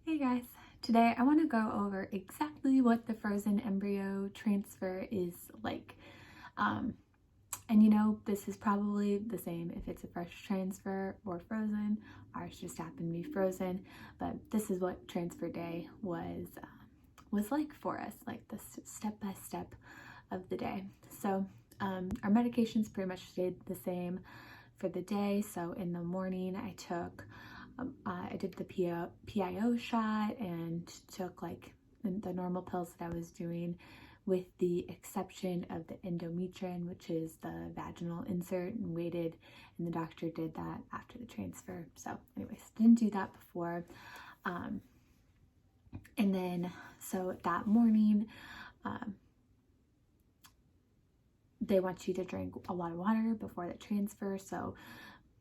Hey guys, today I want to go over exactly what the frozen embryo transfer is like. Um, this is probably the same if it's a fresh transfer or frozen. Ours just happened to be frozen, but this is what transfer day was like for us, like the step by step of the day. So our medications pretty much stayed the same for the day. So in the morning I did the PIO shot and took like the normal pills that I was doing, with the exception of the endometrium, which is the vaginal insert, and waited, and the doctor did that after the transfer. So anyways, didn't do that before. And then so that morning, they want you to drink a lot of water before the transfer. So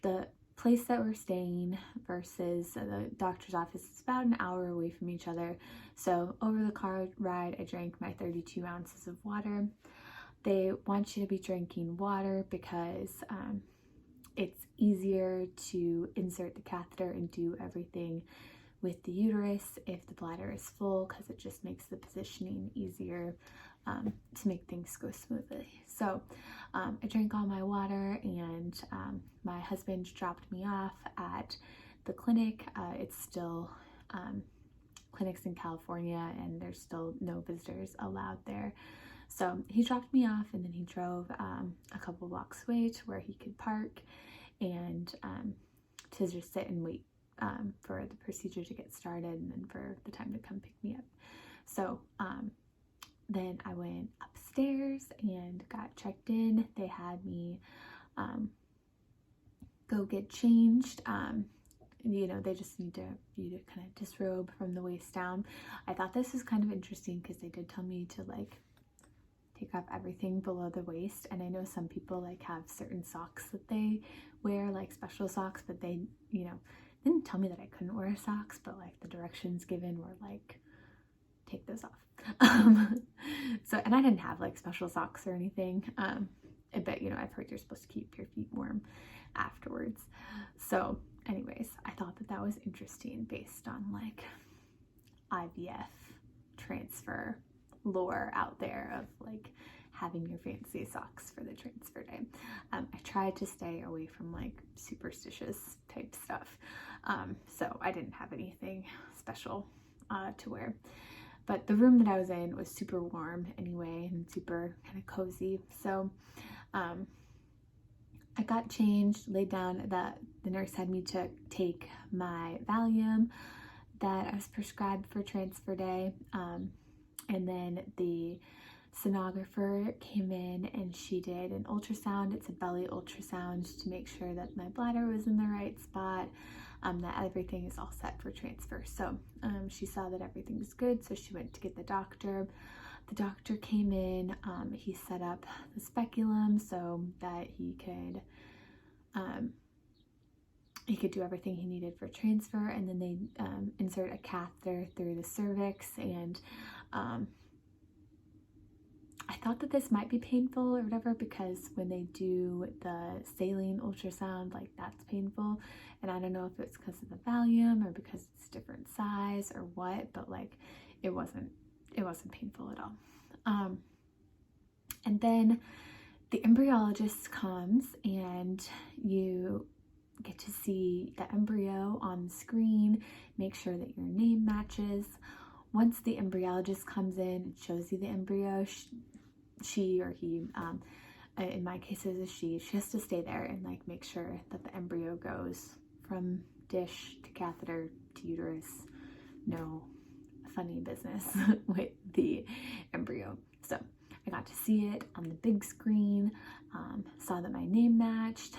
the place that we're staying versus the doctor's office is about an hour away from each other. So over the car ride, I drank my 32 ounces of water. They want you to be drinking water because it's easier to insert the catheter and do everything with the uterus if the bladder is full, because it just makes the positioning easier to make things go smoothly. So I drank all my water, and my husband dropped me off at the clinic. It's still clinics in California, and there's still no visitors allowed there. So he dropped me off, and then he drove a couple blocks away to where he could park and to just sit and wait for the procedure to get started, and then for the time to come pick me up. So then I went upstairs and got checked in. They had me go get changed. They just need you to kind of disrobe from the waist down. I thought this was kind of interesting because they did tell me to like take off everything below the waist, and I know some people like have certain socks that they wear, like special socks, but they didn't tell me that I couldn't wear socks, but like the directions given were like, take those off. And I didn't have like special socks or anything. But I've heard you're supposed to keep your feet warm afterwards. So anyways, I thought that was interesting based on like IVF transfer lore out there of like having your fancy socks for the transfer day. I tried to stay away from like superstitious type stuff. So I didn't have anything special to wear. But the room that I was in was super warm anyway, and super kind of cozy. So I got changed, laid down. The nurse had me to take my Valium that I was prescribed for transfer day. And then the sonographer came in and she did an ultrasound. It's a belly ultrasound to make sure that my bladder was in the right spot, that everything is all set for transfer. So she saw that everything was good, so she went to get the doctor. The doctor came in, he set up the speculum so that he could do everything he needed for transfer, and then they insert a catheter through the cervix. And I thought that this might be painful or whatever, because when they do the saline ultrasound, like that's painful, and I don't know if it's because of the Valium or because it's different size or what, but like it wasn't painful at all. And then the embryologist comes and you get to see the embryo on the screen, make sure that your name matches. Once the embryologist comes in and shows you the embryo, she or he, in my case it was she has to stay there and like make sure that the embryo goes from dish to catheter to uterus. No funny business with the embryo. So I got to see it on the big screen, saw that my name matched.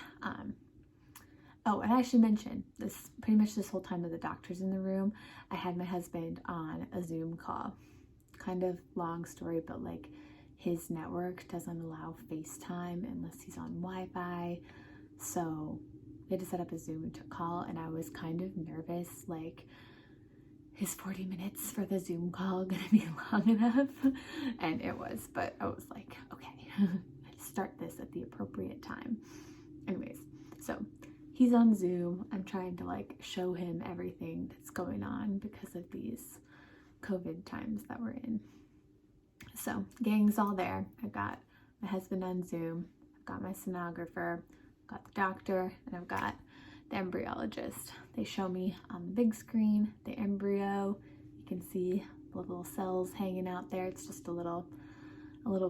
Oh, and I should mention this, pretty much this whole time that the doctor's in the room, I had my husband on a Zoom call. Kind of long story, but like his network doesn't allow FaceTime unless he's on Wi-Fi. So we had to set up a Zoom call, and I was kind of nervous, like, is 40 minutes for the Zoom call gonna be long enough? And it was, but I was like, okay, start this at the appropriate time. Anyways, so he's on Zoom. I'm trying to like show him everything that's going on because of these COVID times that we're in. So gang's all there. I've got my husband on Zoom, I've got my sonographer, I've got the doctor, and I've got the embryologist. They show me on the big screen the embryo. You can see the little cells hanging out there. It's just a little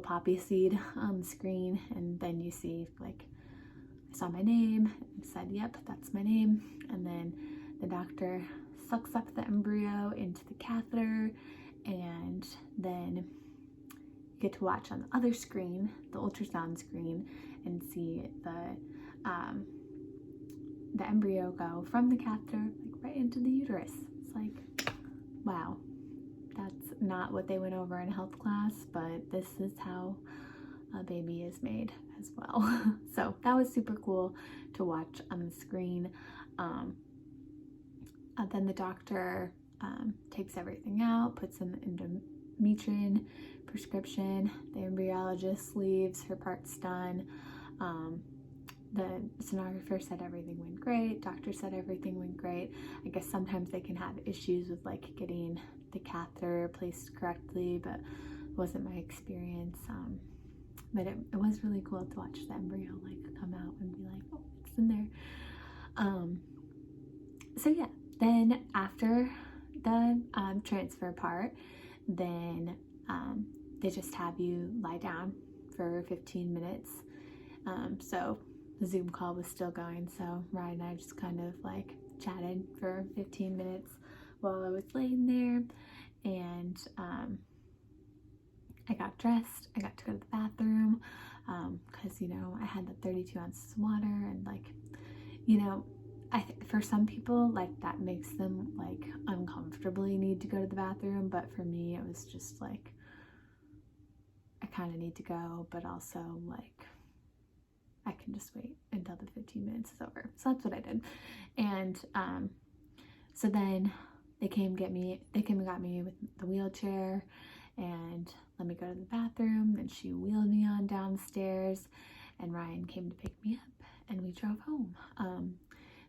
poppy seed on the screen, and then you see, like, I saw my name and said, yep, that's my name. And then the doctor sucks up the embryo into the catheter, and then you get to watch on the other screen, the ultrasound screen, and see the embryo go from the catheter like right into the uterus. It's like, wow, that's not what they went over in health class, but this is how a baby is made as well. So that was super cool to watch on the screen. Then the doctor takes everything out, puts in the endometrium prescription. The embryologist leaves, her part's done. The sonographer said everything went great. Doctor said everything went great. I guess sometimes they can have issues with like getting the catheter placed correctly, but it wasn't my experience. But it was really cool to watch the embryo like come out and be like, oh, it's in there. So yeah, then after the transfer part, then they just have you lie down for 15 minutes. So the Zoom call was still going, so Ryan and I just kind of like chatted for 15 minutes while I was laying there, and I got dressed. I got to go to the bathroom because, you know, I had the 32 ounces of water, and like, you know, for some people, like, that makes them like uncomfortably need to go to the bathroom, but for me it was just like, I kind of need to go, but also like I can just wait until the 15 minutes is over. So that's what I did. And so then they came and got me with the wheelchair and let me go to the bathroom. Then she wheeled me on downstairs, and Ryan came to pick me up, and we drove home.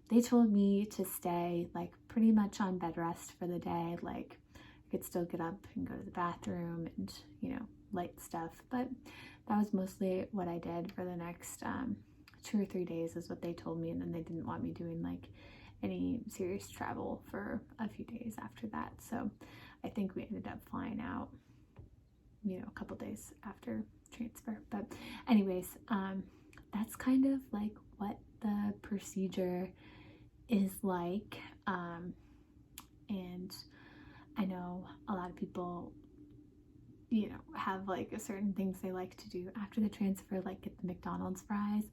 They told me to stay like pretty much on bed rest for the day. Like, I could still get up and go to the bathroom and, you know, light stuff, but that was mostly what I did for the next 2 or 3 days is what they told me. And then they didn't want me doing like any serious travel for a few days after that. So I think we ended up flying out, you know, a couple days after transfer. But anyways, that's kind of like what the procedure is like. And I know a lot of people, you know, have like certain things they like to do after the transfer, like get the McDonald's fries.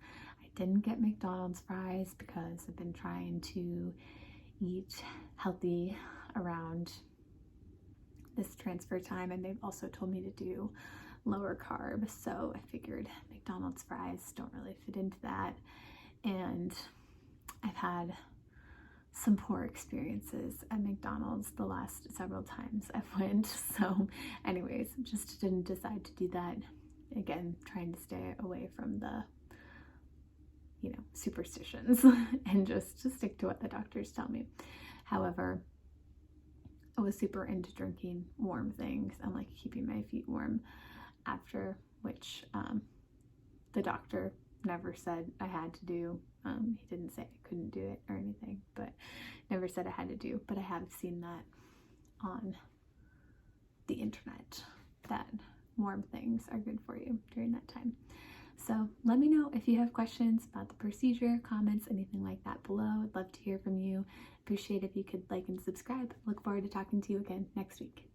I didn't get McDonald's fries because I've been trying to eat healthy around this transfer time, and they've also told me to do lower carb, so I figured McDonald's fries don't really fit into that. And I've had some poor experiences at McDonald's the last several times I've went. So anyways, just didn't decide to do that. Again, trying to stay away from the, you know, superstitions and just to stick to what the doctors tell me. However, I was super into drinking warm things and like keeping my feet warm, after which the doctor never said I had to do. He didn't say I couldn't do it or anything, but never said I had to do. But I have seen that on the internet, that warm things are good for you during that time. So let me know if you have questions about the procedure, comments, anything like that below. I'd love to hear from you. Appreciate if you could like and subscribe. Look forward to talking to you again next week.